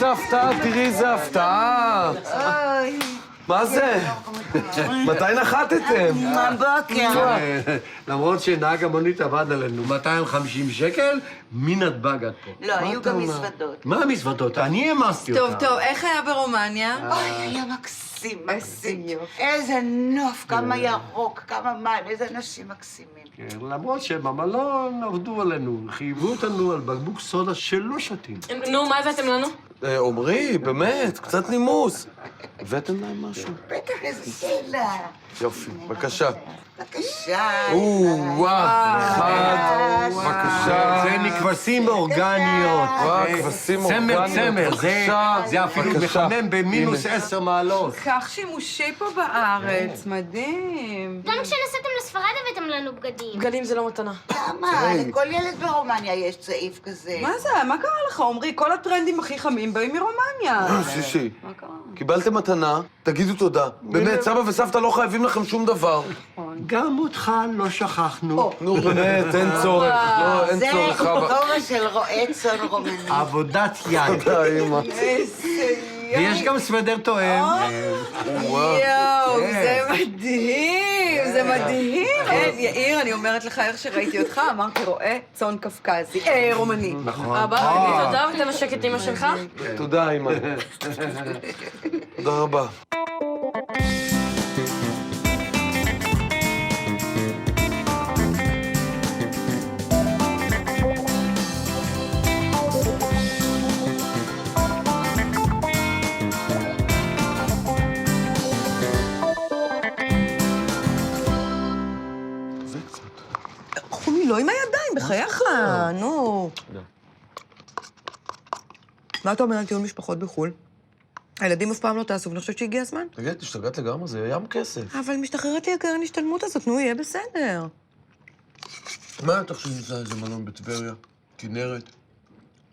איזה הפתעה, תראי איזה הפתעה. מה זה? מתי נחתתם? בבוקר. למרות שנהג המונית עבד עלינו 250 שקל, מנתב"ג עד פה. לא, היו גם מזוודות. מה המזוודות? אני העמסתי אותה. טוב, איך היה ברומניה? אוי, היה מקסים, מקסים. איזה נוף, כמה ירוק, כמה מים, איזה אנשים מקסימים. כן, למרות שבמלון עבדו עלינו, חייבו אותנו על בקבוק סודה שלא שתים. נו, מה הבאתם לנו? עומרי, באמת, קצת נימוס. הבאתם להם משהו? בטח, איזה סלע. יופי, בבקשה. בבקשה. וואו, אחד, בבקשה. זה מכבשים אורגניות. וואו, כבשים אורגניות, צמר, בבקשה. זה אפילו בבקשה. מחמם במינוס 10 מעלות. כך שימושי פה בארץ, מדהים. גם כשנסעתם לספרד הבאתם לנו בגדים. בגדים זה לא מתנה. למה? לכל ילד ברומניה יש צעיף כזה. מה זה? מה קרה לך, עמרי? כל הטרנדים הכי חמים באים מרומניה. שישי, מה קרה? קיבלתם מתנה, תגידו תודה. באמת, סבא וסבתא לא חייבים לכם שום דבר. גם אותך לא שכחנו. נו, באמת, אין צורך. לא, אין זה צורך, אבא. כובע של רועה צאן רומני. עבודת יד. תודה, אמא. ויש גם סוודר תואם. יואו, זה מדהים, זה מדהים. כן, יאיר, אני אומרת לך, איך שראיתי אותך, אמרתי, רואה צאן קפקזי, רומני. נכון. אבא, תגיד תודה ותנשק את אמא שלך. תודה, אמא. תודה רבה. חומי, לא עם הידיים, בחייך, נו. מה אתה אומר על טיול משפחות בחו"ל? הילדים אף פעם לא טסו, ואני חושבת שהגיע הזמן. תגיד, השתגעת לגמרי, זה ים כסף. אבל משתחררת לי הקרן השתלמות הזאת, נו, יהיה בסדר. מה אתה חושב שזה איזה מלון בטבריה? כנרת?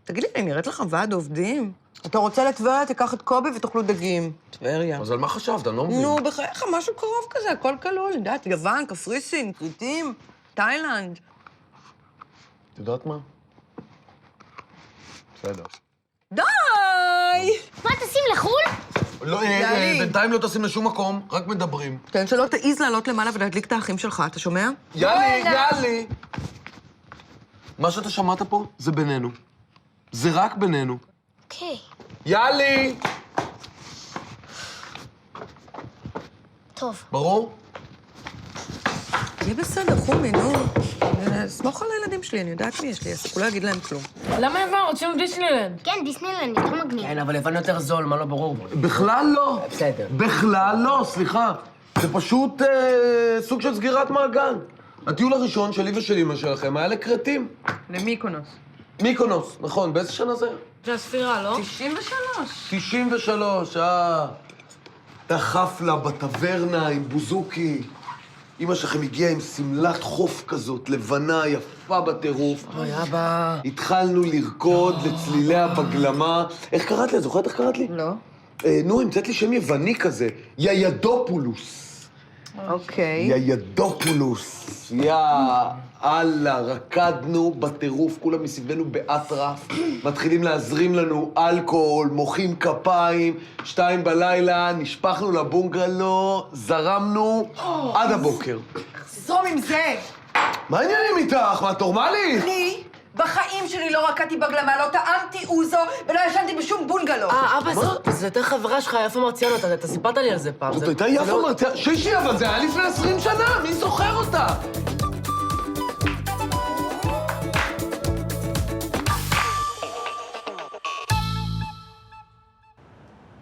תגיד לי, אני נראית לך ועד עובדים? אתה רוצה לטבריה, תיקח את קובי ותאכלו דגים. טבריה. אז על מה חשבת? אני לא מבין. נו, בחייך, משהו קרוב כזה, הכל כלול, אני יודעת, יוון, קפריסין, כריתים, תאילנד. את יודעת מה? בסדר. די! מה, טסים לחו"ל? לא, יאללה. בינתיים לא טסים לשום מקום, רק מדברים. תן שלא תעיז לעלות למעלה ולהדליק את האחים שלך, אתה שומע? יאללה. מה שאתה שמעת פה זה בינינו. זה רק בינינו. אוקיי. יאללה! טוב. ברור? יהיה בסדר, חומי, נו. סמוך על הילדים שלי, אני יודעת מי יש לי עסק, הוא לא יגיד להם כלום. למה יוון? רוצים דיסנילנד. כן, דיסנילנד, יותר מגניב. כן, אבל יוון יותר זול, מה לא ברור? בכלל לא. בסדר. בכלל לא, סליחה. זה פשוט סוג של סגירת מעגל. הטיול הראשון שלי ושל אמא שלכם היה לכרתים. למיקונוס. מיקונוס, נכון, באיזה שנה זה? זה הספירה, לא? 93. 93, דחף לה בטברנה עם בוזוקי. אמא שלכם הגיעה עם שמלת חוף כזאת, לבנה, יפה בטירוף. אוי, אבא. התחלנו לרקוד לצלילי הבגלמה. איך קראת לי? את זוכרת איך קראת לי? לא. נו, המצאת לי שם יווני כזה. ייידופולוס. אוקיי. ייידופולוס. אללה, רקדנו בטירוף, כולם מסביבנו באטרף, מתחילים להזרים לנו אלכוהול, מוחאים כפיים, 2 בלילה, נשפכנו לבונגלו, זרמנו עד הבוקר. זום עם זה! מה העניינים איתך? מה, את נורמלית? אני בחיים שלי לא רקדתי בגלמה, לא טעמתי אוזו ולא ישנתי בשום בונגלו. אבא, זו יותר חברה שלך, יפה מרציאנו, אתה סיפרת לי על זה פעם. זאת הייתה יפה מרצה... שישי, אבל זה היה לפני 20 שנה, מי זוכר אותה?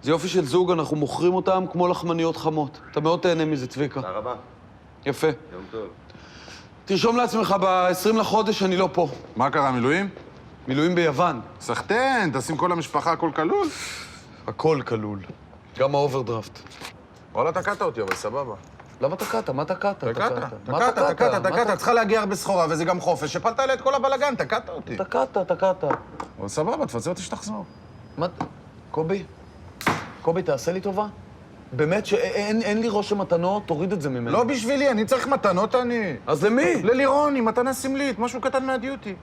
זה יופי של זוג, אנחנו מוכרים אותם כמו לחמניות חמות. אתה מאוד תהנה מזה, צביקה. תודה רבה. יפה. יום טוב. תרשום לעצמך, ב-20 לחודש אני לא פה. מה קרה, מילואים? מילואים ביוון. סחטיין, תשים כל המשפחה, הכל כלול. הכל כלול. גם האוברדרפט. וואלה, תקעת אותי, אבל סבבה. למה תקעת? מה תקעת? תקעת. צריכה להגיע הרבה סחורה, וזה גם חופש. הפלת עליה את כל הבלגן, תקעת אותי. תקעת. אבל סבבה, תפצה אותי שתחזור. מה? קובי, תעשה לי טובה. באמת שאין לי ראש המתנות, תוריד את זה ממנו. לא בשבילי, אני צריך מתנות אני. אז למי? ללירוני, מתנה סמלית, משהו קטן מהדיוטי.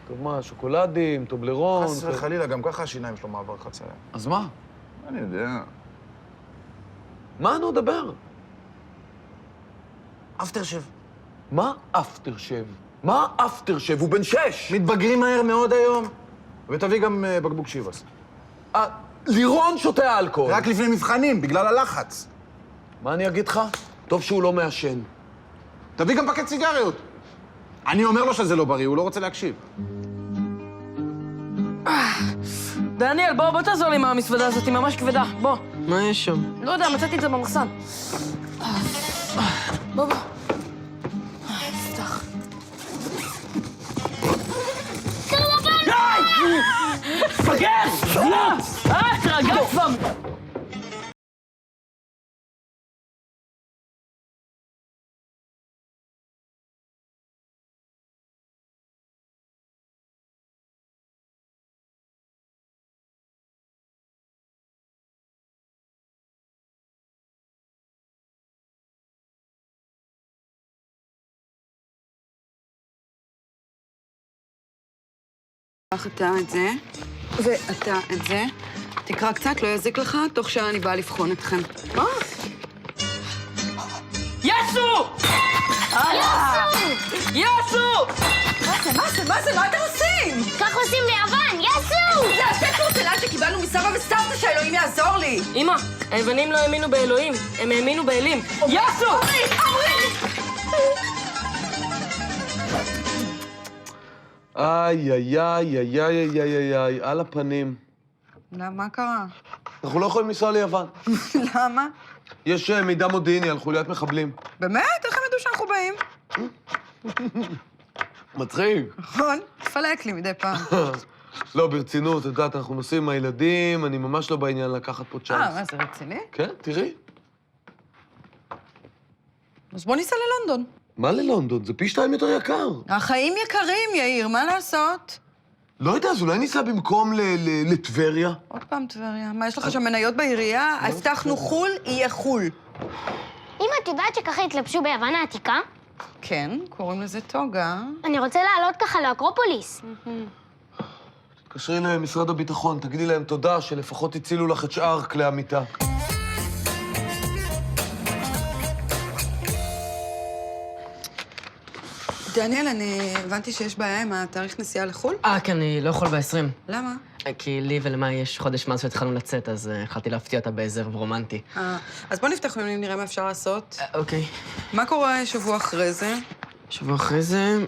טוב מה, שוקולדים, טובלרון. חס וחלילה, גם ככה השיניים שלו מעבר חצייה. אז מה? אני יודע. מה, נו, דבר. אפטר שב. מה אפטר שב? מה אפטר שב? הוא בן 6! מתבגרים מהר מאוד היום. ותביא גם בקבוק שיבס. לירון שותה אלכוהול. רק לפני מבחנים, בגלל הלחץ. מה אני אגיד לך? טוב שהוא לא מעשן. תביא גם פקט סיגריות. אני אומר לו שזה לא בריא, הוא לא רוצה להקשיב. דניאל, בוא תעזור לי עם המסוודה הזאת, היא ממש כבדה. בוא. מה יש שם? לא יודע, מצאתי את זה במחסן. בוא. פתח. די! פגר! לא! תרגע כבר! קח אתה את זה, ואתה את זה. תקרא קצת, לא יזיק לך, תוך שעה אני באה לבחון אתכם. מה? יסו! יסו! מה זה? מה אתם עושים? כך עושים ביוון, יסו! זה הספר פורצלן שקיבלנו מסבא וסבתא שאלוהים יעזור לי! אמא, היוונים לא האמינו באלוהים, הם האמינו באלים. יסו! איי, איי, איי, איי, איי, איי, איי, איי, על הפנים. מה קרה? אנחנו לא יכולים לנסוע ליוון. למה? יש מידע מודיעיני על חוליית מחבלים. באמת? איך הם ידעו שאנחנו באים? מצחיק. נכון, תפלק לי מדי פעם. לא, ברצינות, את יודעת, אנחנו נוסעים עם הילדים, אני ממש לא בעניין לקחת פה צ'אנס. מה, זה רציני? כן, תראי. אז בוא ניסע ללונדון. מה ללונדון? זה פי 2 יותר יקר. החיים יקרים, יאיר, מה לעשות? לא יודע, אז אולי ניסע במקום לטבריה? עוד פעם טבריה. מה, יש לך שם מניות בעירייה? הבטחנו חול, יהיה חול. אמא, את יודעת שככה התלבשו ביוון העתיקה? כן, קוראים לזה טוגה. אני רוצה לעלות ככה לאקרופוליס. תתקשרי למשרד הביטחון, תגידי להם תודה שלפחות הצילו לך את שאר כלי המיטה. דניאל, אני הבנתי שיש בעיה עם התאריך נסיעה לחו"ל. כן, אני לא יכול ב-20. למה? כי לי ולמה יש חודש מאז שהתחלנו לצאת, אז החלטתי להפתיע אותה באיזה ערב רומנטי. אז בוא נפתח מילים, נראה מה אפשר לעשות. אוקיי. מה קורה שבוע אחרי זה? שבוע אחרי זה...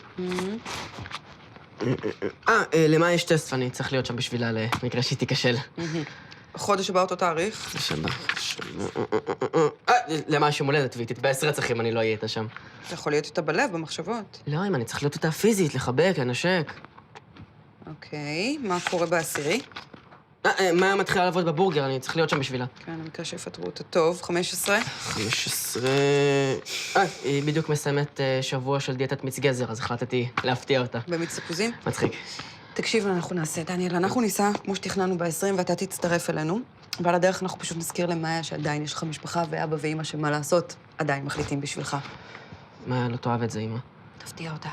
למה יש טסט ואני צריך להיות שם בשבילה למקרה שהיא תיכשל. חודש הבא אותו תאריך? למה יש יום הולדת והיא תתבאס רצח אם אני לא אהיה איתה שם. אתה יכול להיות איתה בלב, במחשבות. לא, אם אני צריך להיות איתה פיזית, לחבק, לנשק. אוקיי, מה קורה בעשירי? מה מתחילה לעבוד בבורגר? אני צריך להיות שם בשבילה. כן, המקרה שיפטרו אותה טוב. 15? 15... היא בדיוק מסיימת שבוע של דיאטת מיץ גזר, אז החלטתי להפתיע אותה. במיץ תפוזים? מצחיק. תקשיב, אנחנו נעשה, דניאל, אנחנו ניסע, כמו שתכננו ב-20, ואתה תצטרף אלינו. ועל הדרך אנחנו פשוט נזכיר למאיה שעדיין יש לך משפחה ואבא ואמא שמה לעשות, עדיין מחליטים בשבילך. מה, לא תאהב את זה, אמא? תפתיע אותה.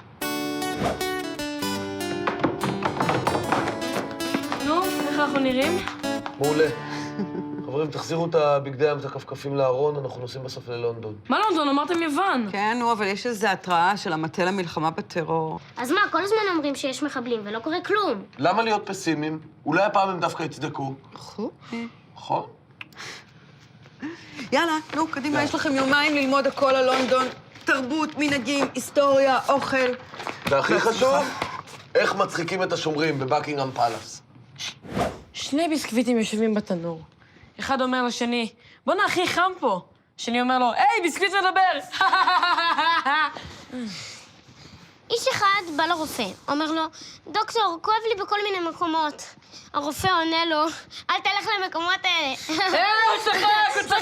נו, איך אנחנו נראים? מעולה. חברים, תחזירו את הבגדי ים, את הכפכפים לארון, אנחנו נוסעים בסוף ללונדון. מה לונדון? אמרתם יוון. כן, נו, אבל יש איזו התראה של המטה למלחמה בטרור. אז מה, כל הזמן אומרים שיש מחבלים ולא קורה כלום. למה להיות פסימיים? אולי הפעם הם דווקא יצדקו. נכון? יאללה, נו, קדימה, יש לכם יומיים ללמוד הכל על לונדון. תרבות, מנהגים, היסטוריה, אוכל. והכי חשוב, איך מצחיקים את השומרים בבקינגהאם פלאס. 2 ביסקוויטים יושבים בתנור. אחד אומר לשני, בוא'נה, הכי חם פה. השני אומר לו, היי, ביסקוויט מדבר! איש אחד בא לרופא, אומר לו, דוקטור, כואב לי בכל מיני מקומות. הרופא עונה לו, אל תלך למקומות האלה. הוא צחק!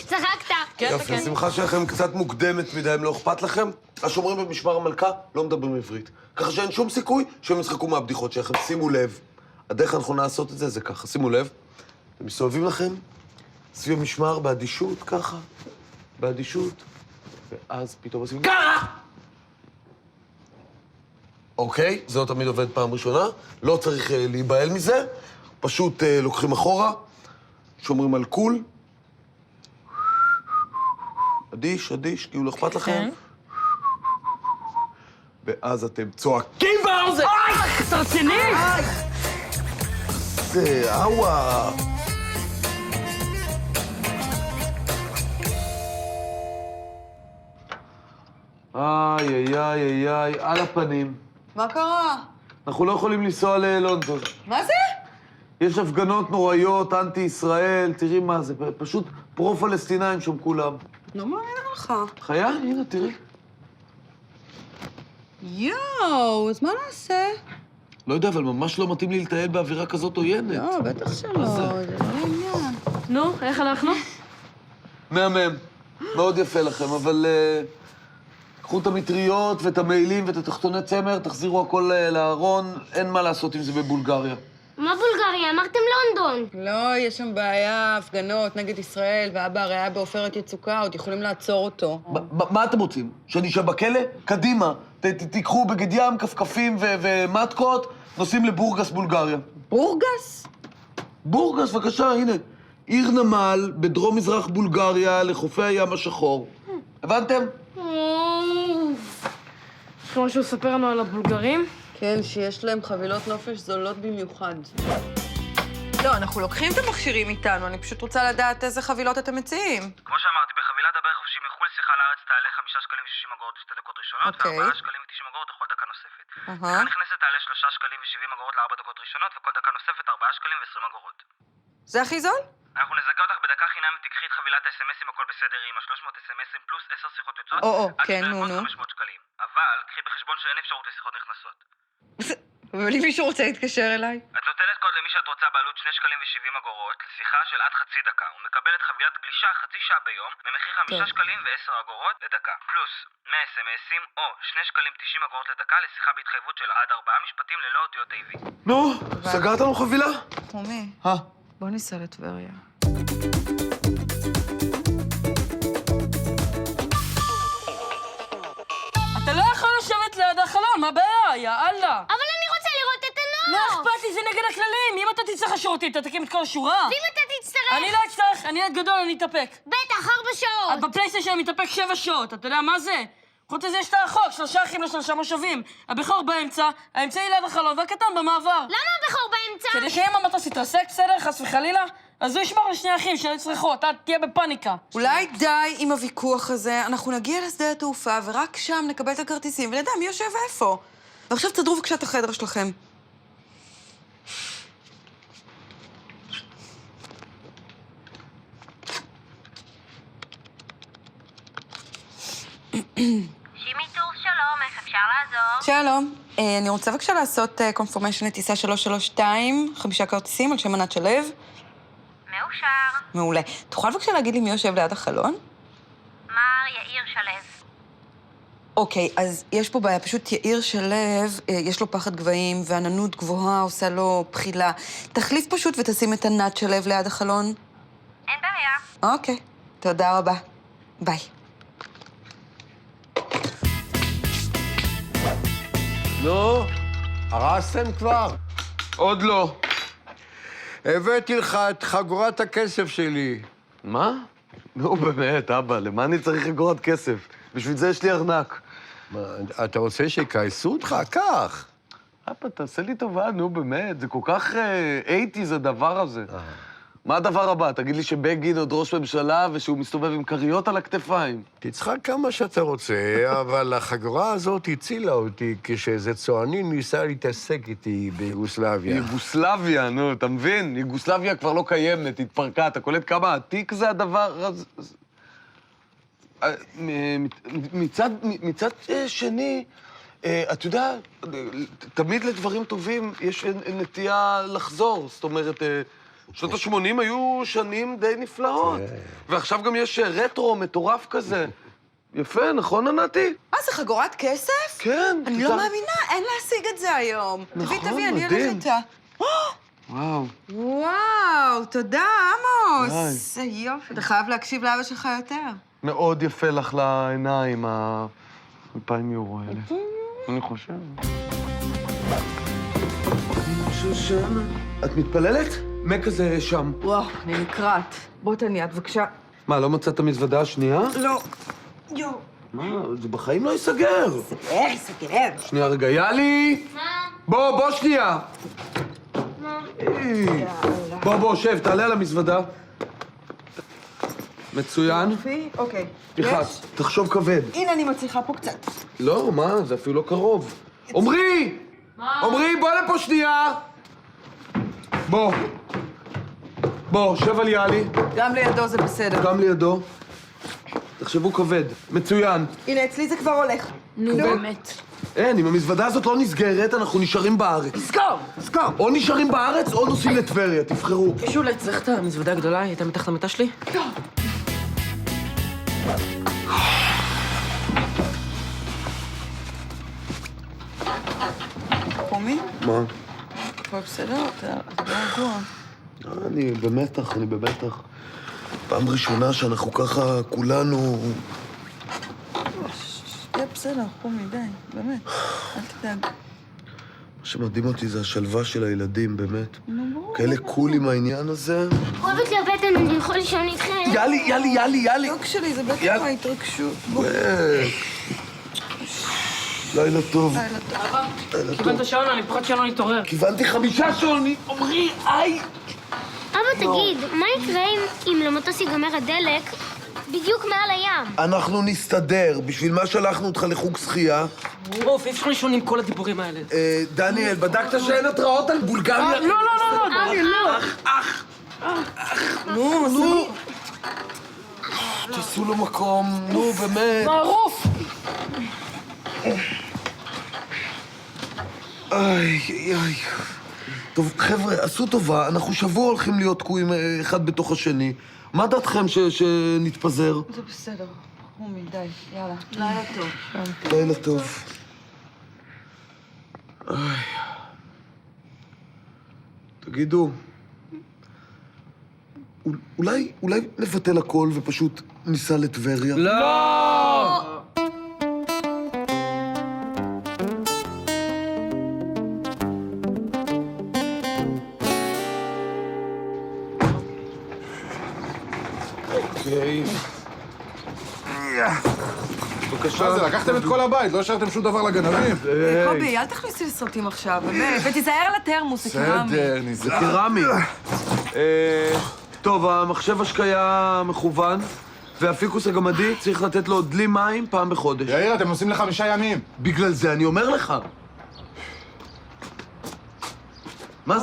צחקת. יופי, השמחה שלכם קצת מוקדמת מדי, אם לא אכפת לכם. השומרים במשמר המלכה לא מדברים עברית. ככה שאין שום סיכוי שהם ישחקו מהבדיחות שלכם. שימו לב, הדרך הנכונה לעשות את זה זה ככה. שימו לב, אתם מסתובבים לכם סביב המשמר באדישות, ככה, באדישות, ואז פתאום עושים גרה! אוקיי? זה לא תמיד עובד פעם ראשונה. לא צריך להיבהל מזה. פשוט לוקחים אחורה, שומרים על קול. אדיש, כאילו לא אכפת לכם. ואז אתם צועקים זה... אתה רציני? זה, אאווה. איי, על הפנים. מה קרה? אנחנו לא יכולים לנסוע ללונדון. מה זה? יש הפגנות נוראיות, אנטי-ישראל, תראי מה זה, פשוט פרו-פלסטינאים שם כולם. לא מאמין לך. חיה? הנה, תראי. יואו, אז מה נעשה? לא יודע, אבל ממש לא מתאים לי לטייל באווירה כזאת עוינת. לא, בטח שלא, זה לא לעניין. נו, איך הלכנו? מהמם. מאוד יפה לכם, אבל קחו את המטריות ואת המעילים ואת התחתוני צמר, תחזירו הכל לארון, אין מה לעשות עם זה בבולגריה. מה בולגריה? אמרתם לונדון. לא, יש שם בעיה, הפגנות נגד ישראל, ואבא הרי היה בעופרת יצוקה, עוד יכולים לעצור אותו. מה אתם רוצים? שאני אשב בכלא? קדימה. תיקחו בגד ים, כפכפים ומטקות, נוסעים לבורגס, בולגריה. בורגס? בורגס, בבקשה, הנה. עיר נמל בדרום-מזרח בולגריה לחופי הים השחור. הבנתם? יש לך משהו לספר לנו על הבולגרים? כן, שיש להם חבילות נופש זולות במיוחד. לא, אנחנו לוקחים את המכשירים איתנו, אני פשוט רוצה לדעת איזה חבילות אתם מציעים. כמו שאמרתי, בחבילת דבר חופשי מחו"ל, שיחה לארץ תעלה 5 שקלים ו-60 אגורות ל2 דקות ראשונות, ו4 שקלים ו90 אגורות לכל דקה נוספת. שיחה נכנסת תעלה 3 שקלים ו70 אגורות ל4 דקות ראשונות, וכל דקה נוספת 4 שקלים ו20 אגורות. זה הכי זול? אנחנו נזכה אותך בדקה חינם ותקחי את חבילת ה-SMSים, הכל בסדר, עם ה-300 SMSים פלוס 10 שיחות יוצאות, עד כן, שזה נו. 500 שקלים. אבל קחי בחשבון שאין אפשרות לשיחות נכנסות. אבל אם מישהו רוצה להתקשר אליי? את נותנת קוד למי שאת רוצה בעלות 2 שקלים ו70 אגורות לשיחה של עד חצי דקה. הוא מקבל את חבילת גלישה חצי שעה ביום במחיר 5 שקלים ו10 אגורות לדקה. פלוס 100 SMSים או 2 שקלים 90 אגורות לדקה לשיחה בהתחייבות של עד 4 משפטים ללא אותיות AV. נו, סגרת לנו חבילה? רומי, בוא ניסע לטבריה. אתה לא יכול לשבת ליד החלון, מה הבעיה? יאללה. אבל אני רוצה לראות את לא הנוף. אכפת לי, זה נגד הכללים. אם אתה תצטרך לשירותים, אתה תקים את כל השורה. ואם אתה תצטרך? אני לא אצטרך, אני ילד גדול, אני אתאפק. בטח, 4 שעות. בפלייסטיישן אני מתאפק 7 שעות, אתה יודע מה זה? חוץ מזה יש את החוק, 3 אחים ל3 מושבים. הבכור באמצע, האמצעי ליד החלון והקטן במעבר. למה הבכור באמצע? כדי שאם המטוס יתרסק, בסדר, חס וחלילה, אז הוא ישמור לשני אחים שלא יצרכו, אתה תהיה בפאניקה. אולי די עם הוויכוח הזה, אנחנו נגיע לשדה התעופה ורק שם נקבל את הכרטיסים ונדע מי יושב איפה. ועכשיו תסדרו בבקשה את החדר שלכם. שימי טור שלום, איך אפשר לעזור? שלום, אני רוצה בבקשה לעשות קונפורמיישן לטיסה 332, 5 כרטיסים על שם ענת שלו. מאושר. מעולה. תוכל בבקשה להגיד לי מי יושב ליד החלון? מר יאיר שלו. אוקיי, אז יש פה בעיה, פשוט יאיר שלו, יש לו פחד גבהים, ועננות גבוהה עושה לו בחילה. תחליף פשוט ותשים את ענת שלו ליד החלון. אין בעיה. אוקיי, תודה רבה. ביי. נו, הרסתם כבר? עוד לא. הבאתי לך את חגורת הכסף שלי. מה? נו, באמת, אבא, למה אני צריך אגורת כסף? בשביל זה יש לי ארנק. מה, אתה רוצה שיקייסו אותך? קח. אבא, תעשה לי טובה, נו, באמת, זה כל כך 80's הדבר הזה. מה הדבר הבא? תגיד לי שבגין עוד ראש ממשלה ושהוא מסתובב עם כריות על הכתפיים. תצחק כמה שאתה רוצה, אבל החגורה הזאת הצילה אותי כשאיזה צועני ניסה להתעסק איתי ביוגוסלביה. יוגוסלביה, נו, אתה מבין? יוגוסלביה כבר לא קיימת, התפרקה, אתה קולט כמה עתיק זה הדבר הזה? מצד שני, אתה יודע, תמיד לדברים טובים יש נטייה לחזור, זאת אומרת, שנות ה-80 היו שנים די נפלאות, ועכשיו גם יש רטרו מטורף כזה. יפה, נכון, ענתי? זה חגורת כסף? כן. אני לא מאמינה, אין להשיג את זה היום. נכון, תביא, אני מדהים. אלך איתה. וואו. וואו, תודה, עמוס. די. איזה יופי. אתה חייב להקשיב לאבא שלך יותר. מאוד יפה לך לעיניים, ה-2,000 יורו האלה. אני חושב. שושנה. את מתפללת? מה כזה שם? וואו, אני נקרעת. בוא תניע, בבקשה. מה, לא מצאת מזוודה השנייה? לא. יואו. מה, זה בחיים לא ייסגר. סגר. שנייה רגע, יאלי! מה? בוא שנייה. מה? בוא, שב, תעלה על המזוודה. מצוין. אוקיי. תלחץ, תחשוב כבד. הנה, אני מצליחה פה קצת. לא, מה, זה אפילו לא קרוב. עמרי! עמרי, בוא לפה שנייה! בוא, שב על יאלי. גם לידו זה בסדר. גם לידו. תחשבו כבד. מצוין. הנה, אצלי זה כבר הולך. נו, באמת. אין, אם המזוודה הזאת לא נסגרת, אנחנו נשארים בארץ. סגור. או נשארים בארץ או נוסעים לטבריה, תבחרו. יש אולי צריך את המזוודה הגדולה? היא הייתה מתחת למיטה שלי? חומי? מה? הכל בסדר? אתה לא רגוע. אני במתח. פעם ראשונה שאנחנו ככה, כולנו... תהיה בסדר, חומי, די, באמת. אל תדאג. מה שמדהים אותי זה השלווה של הילדים, באמת. נו, ברור. כאלה קול עם העניין הזה. כואבת לי הבטן, אני יכול לישון איתכם? יאלי. דוק שלי, זה בטח יאללה. ההתרגשות. בוא. לילה טוב. לילה טוב. קיבלת שעון, אני פוחד שלא נתעורר. כיוונתי 5 שעונים. עמרי, איי! אבא, תגיד, מה יקרה אם למטוס ייגמר הדלק בדיוק מעל הים? אנחנו נסתדר. בשביל מה שלחנו אותך לחוג שחייה? אוף, אי אפשר לישון עם כל הדיבורים האלה. דניאל, בדקת שאין התראות על בולגריה? לא, דניאל, לא. נו. תעשו לו מקום, נו, באמת. מערוף. איי. טוב, חבר'ה, עשו טובה, אנחנו שבוע הולכים להיות תקועים אחד בתוך השני. מה דעתכם שנתפזר? זה בסדר. חומי, די, יאללה. לילה טוב. לילה טוב. איי. תגידו, אולי נבטל הכל ופשוט ניסע לטבריה? לא! אוקיי. בבקשה. מה זה, לקחתם את כל הבית, לא השארתם שום דבר לגנבים? קובי, אל תכניס לי לסרטים עכשיו, באמת. ותיזהר על התרמוס, זה קרמי. בסדר, זה קרמי. טוב, המחשב השקיה מכוון, והפיקוס הגמדי צריך לתת לו דלי מים פעם בחודש. יאיר, אתם נוסעים ל5 ימים. בגלל זה אני אומר לך. מה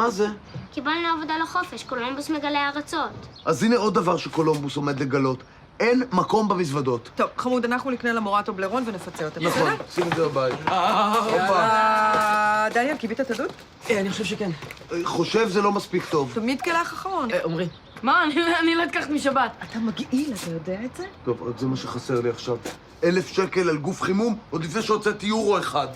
זה? קיבלנו עבודה לחופש, קולומבוס מגלה ארצות. אז הנה עוד דבר שקולומבוס עומד לגלות. אין מקום במזוודות. טוב, חמוד, אנחנו נקנה למורה טובלרון ונפצה אותה. נכון, שים את זה בבית. דניאל, קיבית את הדוד? אני חושב שכן. חושב זה לא מספיק טוב. תמיד כלך אחרון. עמרי. מה, אני לא אקחת משבת. אתה מגעיל, אתה יודע את זה? טוב, רק זה מה שחסר לי עכשיו. 1,000 שקל על גוף חימום, עוד לפני שהוצאתי יורו אחד.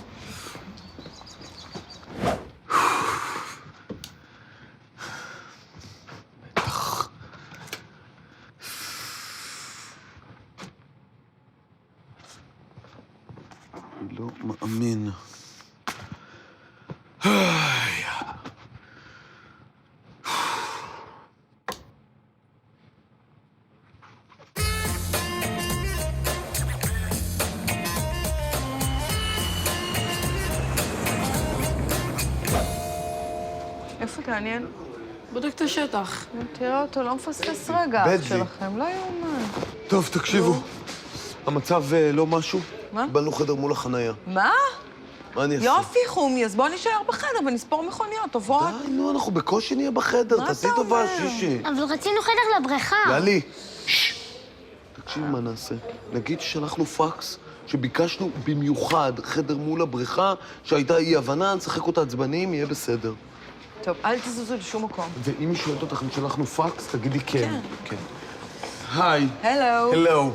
אני לא מאמין. איפה דניאל? בודק את השטח. תראה אותו, לא מפספס רגע בדלי. שלכם, לא יאומן. טוב, תקשיבו. המצב לא משהו. מה? קיבלנו חדר מול החנייה. מה? מה אני אעשה? יופי, חומי, אז בוא נישאר בחדר ונספור מכוניות, טובות. די, נו, אנחנו בקושי נהיה בחדר. מה תעשי אתה טובה, אומר? שישי. אבל רצינו חדר לבריכה. יאלי, תקשיב מה נעשה. נגיד ששלחנו פקס, שביקשנו במיוחד חדר מול הבריכה, שהייתה אי-הבנה, נשחק אותה עצבניים, יהיה בסדר. טוב, אל תזוזו לשום מקום. ואם היא שואלת אותך אם שלחנו פקס, תגידי כן. כן. היי. הלו. Hello.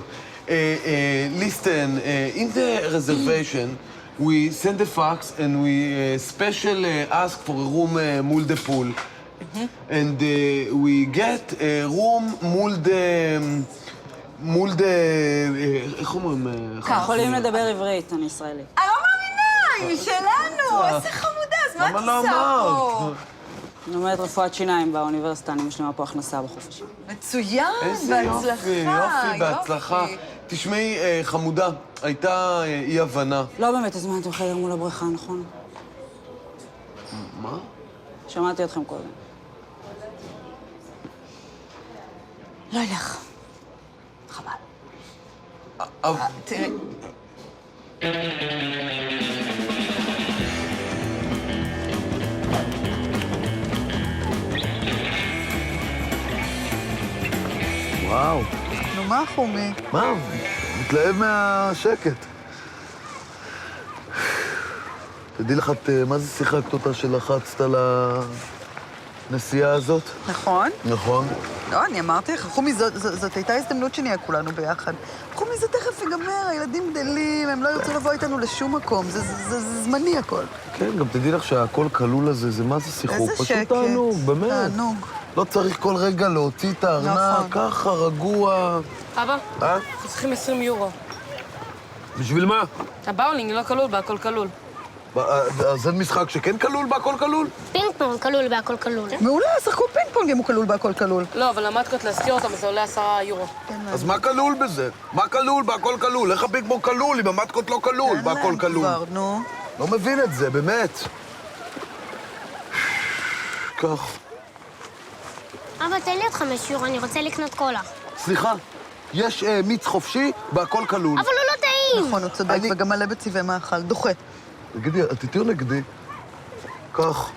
Listen, in the reservation, we send a fax and we special ask for a room מול the pool. And we get a room מול the... איך אומרים? יכולים לדבר עברית, אני ישראלית. אני לא מאמינה, היא משלנו! איזה חמודה, אז מה את למה לא עושה פה? אמרת? אני לומדת רפואת שיניים באוניברסיטה, אני משלימה פה הכנסה בחופש. מצוין, איזה בהצלחה. יופי, בהצלחה. תשמעי, חמודה, הייתה אי-הבנה. לא באמת הזמנתם חדר מול הבריכה, נכון? מה? שמעתי אתכם קודם. לא ילך. חבל. תראי. וואו. נו, מה חומי? מה? מתלהב מהשקט. תדעי לך, מה זה שיחקת אותה שלחצת על הנסיעה הזאת? נכון? נכון. לא, אני אמרתי לך, חומי, זאת הייתה הזדמנות שנהיה כולנו ביחד. חומי, זה תכף ייגמר, הילדים גדלים, הם לא ירצו לבוא איתנו לשום מקום, זה זמני הכל. כן, גם תדעי לך שהכל כלול הזה, זה מה זה שיחוק? איזה פשוט שקט. תענוג, באמת. תענוג. לא צריך כל רגע להוציא את הארנק, נכון. ככה, רגוע. אבא, אה? אנחנו צריכים 20 יורו. בשביל מה? הבאולינג לא כלול בה, הכל כלול. אז אין משחק שכן כלול בהכל כלול? פינג פונג כלול בהכל כלול. מעולה, שחקו פינג פונג אם הוא כלול בהכל כלול. לא, אבל למדקות להזכיר אותם, זה עולה 10 יורו. אז מה כלול בזה? מה כלול בהכל כלול? איך הפינג פונג כלול אם המטקות לא כלול בהכל כלול? כבר, נו. לא מבין את זה, באמת. כך. אבא, תן לי עוד 5 יורו, אני רוצה לקנות קולה. סליחה, יש מיץ חופשי בהכל כלול. אבל הוא לא טעים! נכון, הוא צודק, וגם מלא בצבעי מאכל. דוחה. תגידי, את איתי או נגדי? כך.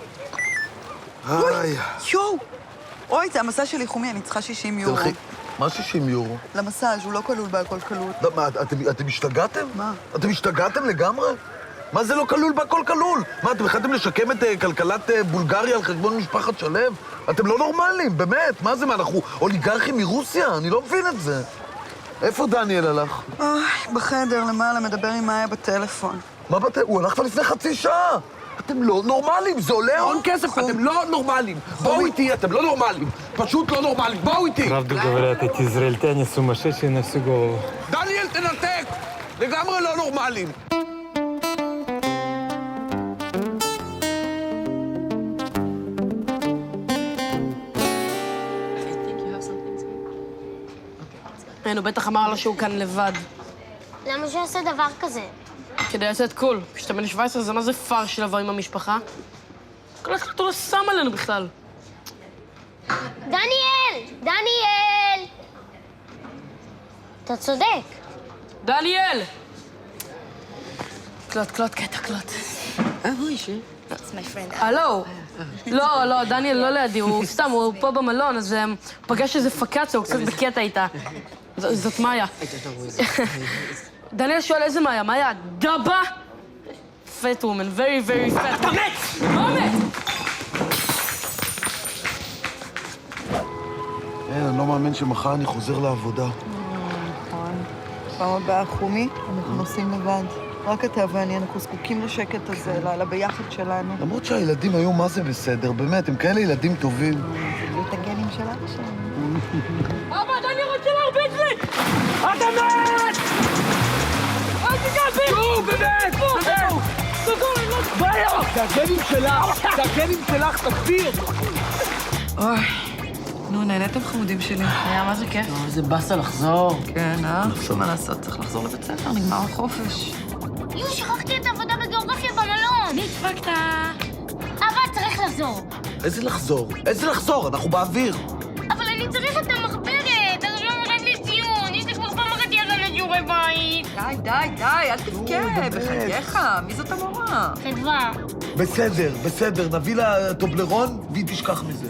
היי. יואו! אוי, זה המסע שלי, חומי, אני צריכה 60 יורו. תלכי. מה 60 יורו? למסאז' הוא לא כלול בהכל כלול. לא, מה, אתם השתגעתם? מה? אתם השתגעתם לגמרי? מה זה לא כלול בהכל כלול? מה, אתם החלטתם לשקם את כלכלת בולגריה על חשבון משפחת שלו? אתם לא נורמלים, באמת. מה זה, מה, אנחנו אוליגרכים מרוסיה? אני לא מבין את זה. איפה דניאל הלך? אוי, בחדר למעלה, מדבר עם מאיה בטלפון. מה הוא הלך כבר לפני חצי שעה. אתם לא נורמלים, זה עולה הון כסף, אתם לא נורמלים. בואו איתי, אתם לא נורמלים. פשוט לא нормальным. בואו איתי. Правду говорят, эти израильтяне сумасшедшие на всю голову. דניאל, תנתק! לגמרי לא נורמלים. כן, הוא בטח אמר לו שהוא כאן לבד. למה שהוא יעשה דבר כזה? כדי לצאת קול. כשאתה בן 17 זה מה זה פארש לבוא עם המשפחה? כל אחד הוא לא שם עלינו בכלל. דניאל! דניאל! אתה צודק. דניאל! קלוט, קטע, קלוט. הלו. לא, דניאל לא לידי, הוא סתם, הוא פה במלון, אז הוא פגש איזה פקצה, הוא קצת בקטע איתה. זאת מאיה. דניאל שואל איזה מאיה? מאיה דבה? fat woman, very very fat. אתה מת! מה מת? אין, אני לא מאמין שמחר אני חוזר לעבודה. נכון. פעם הבאה, חומי, אנחנו נוסעים לבד. רק אתה ואני, אנחנו זקוקים לשקט הזה, לביחד שלנו. למרות שהילדים היו מה זה בסדר, באמת, הם כאלה ילדים טובים. זה להיות הגנים של אבא שלנו. אבא, אני רוצה להרביץ לי! אתה מת! אל תיגע בי! נו, באמת! באמת! בעיה! זה הגנים שלך! זה הגנים שלך, תגביר! אוי, נו, נהניתם חמודים שלי. היה מה זה כיף? איזה באסה לחזור. כן, מה לעשות? צריך לחזור לבית ספר, נגמר החופש. יו, שכחתי את העבודה בגיאוגרפיה במלון. מי דפקת? אבא, צריך לחזור. איזה לחזור? איזה לחזור? אנחנו באוויר. אבל אני צריך את המחברת, אז לא מרד לי ציון. יש לי כבר פעם אחת יאללה לשיעורי בית. די, אל תבכה, בחייך. מי זאת המורה? חדווה. בסדר, נביא לה טובלרון והיא תשכח מזה.